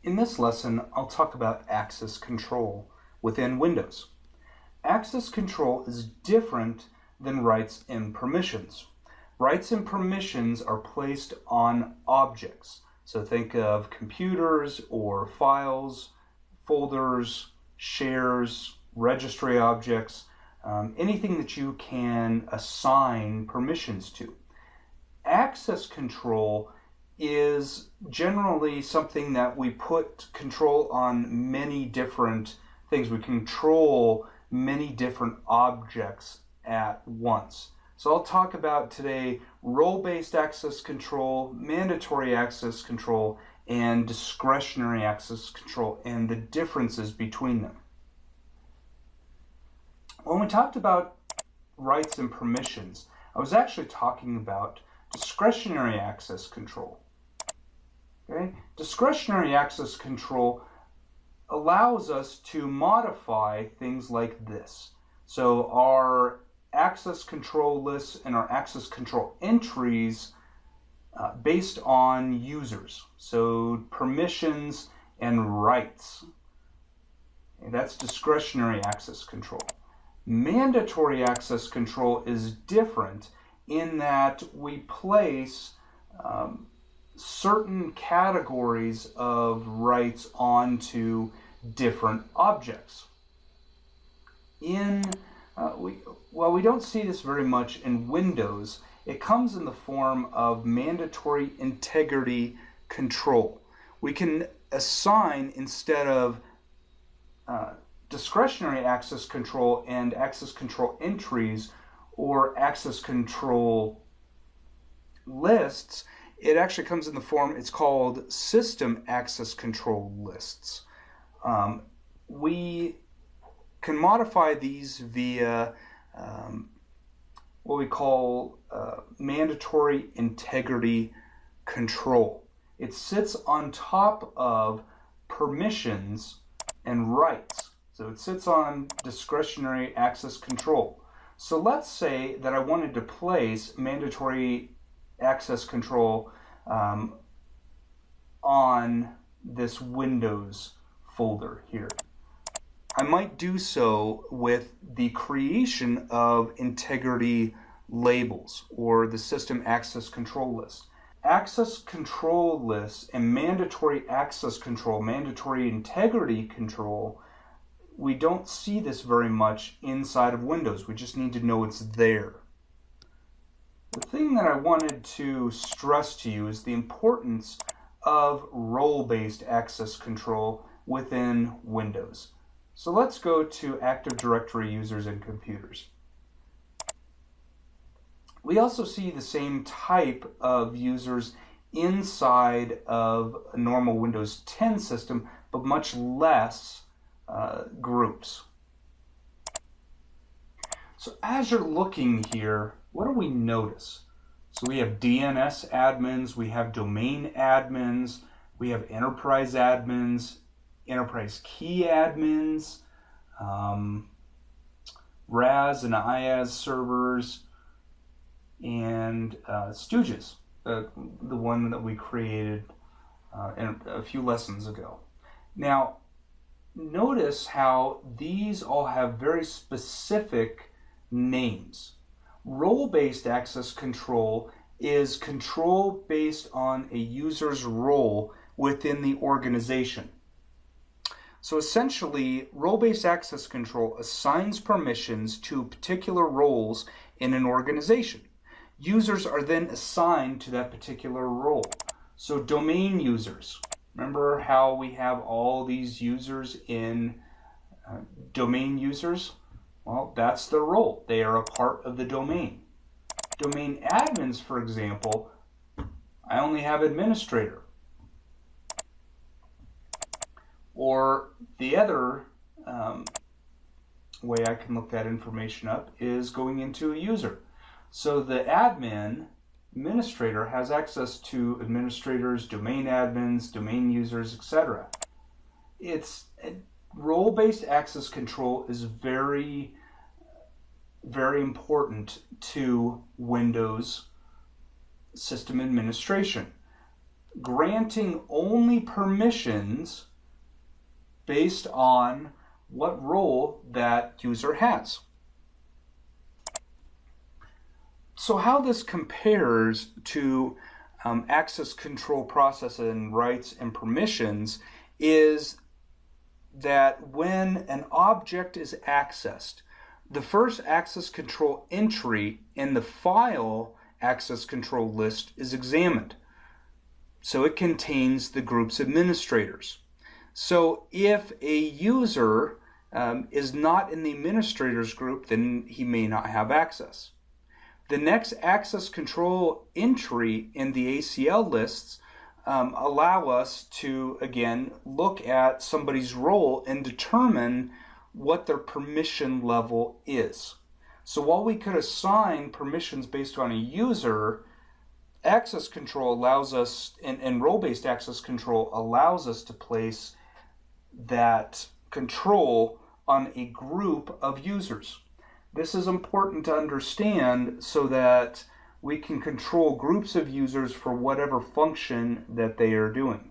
In this lesson, I'll talk about access control within Windows. Access control is different than rights and permissions. Rights and permissions are placed on objects. So think of computers or files, folders, shares, registry objects, anything that you can assign permissions to. Access control is generally something that we put control on many different things. We control many different objects at once. So I'll talk about today role-based access control, mandatory access control, and discretionary access control and the differences between them. When we talked about rights and permissions, I was actually talking about discretionary access control. Okay? Discretionary access control allows us to modify things like this. So our access control lists and our access control entries based on users. So permissions and rights. And that's discretionary access control. Mandatory access control is different in that we place certain categories of rights onto different objects. While we don't see this very much in Windows, it comes in the form of mandatory integrity control. We can assign, instead of discretionary access control and access control entries or access control lists, it actually comes in the form, it's called system access control lists. We can modify these via what we call mandatory integrity control. It sits on top of permissions and rights. So it sits on discretionary access control. So let's say that I wanted to place mandatory access control on this Windows folder here. I might do so with the creation of integrity labels or the system access control list. Access control lists and mandatory access control, mandatory integrity control, we don't see this very much inside of Windows. We just need to know it's there. The thing that I wanted to stress to you is the importance of role-based access control within Windows. So let's go to Active Directory users and computers. We also see the same type of users inside of a normal Windows 10 system, but much less groups. So as you're looking here, what do we notice? So we have DNS admins, we have domain admins, we have enterprise admins, enterprise key admins, RAS and IaaS servers, and stooges, the one that we created a few lessons ago. Now, notice how these all have very specific names. Role-based access control is control based on a user's role within the organization. So essentially, role-based access control assigns permissions to particular roles in an organization. Users are then assigned to that particular role. So domain users, remember how we have all these users in domain users? Well, that's their role. They are a part of the domain. Domain admins, for example, I only have administrator. Or the other way I can look that information up is going into a user. So the administrator has access to administrators, domain admins, domain users, etc. Role-based access control is very, very important to Windows system administration. granting only permissions based on what role that user has. So how this compares to access control process and rights and permissions is that when an object is accessed, the first access control entry in the file access control list is examined. So it contains the group's administrators. So if a user is not in the administrators group, then he may not have access. The next access control entry in the ACL lists allow us to, again, look at somebody's role and determine what their permission level is. So while we could assign permissions based on a user, access control allows us, and role-based access control allows us to place that control on a group of users. This is important to understand so that we can control groups of users for whatever function that they are doing.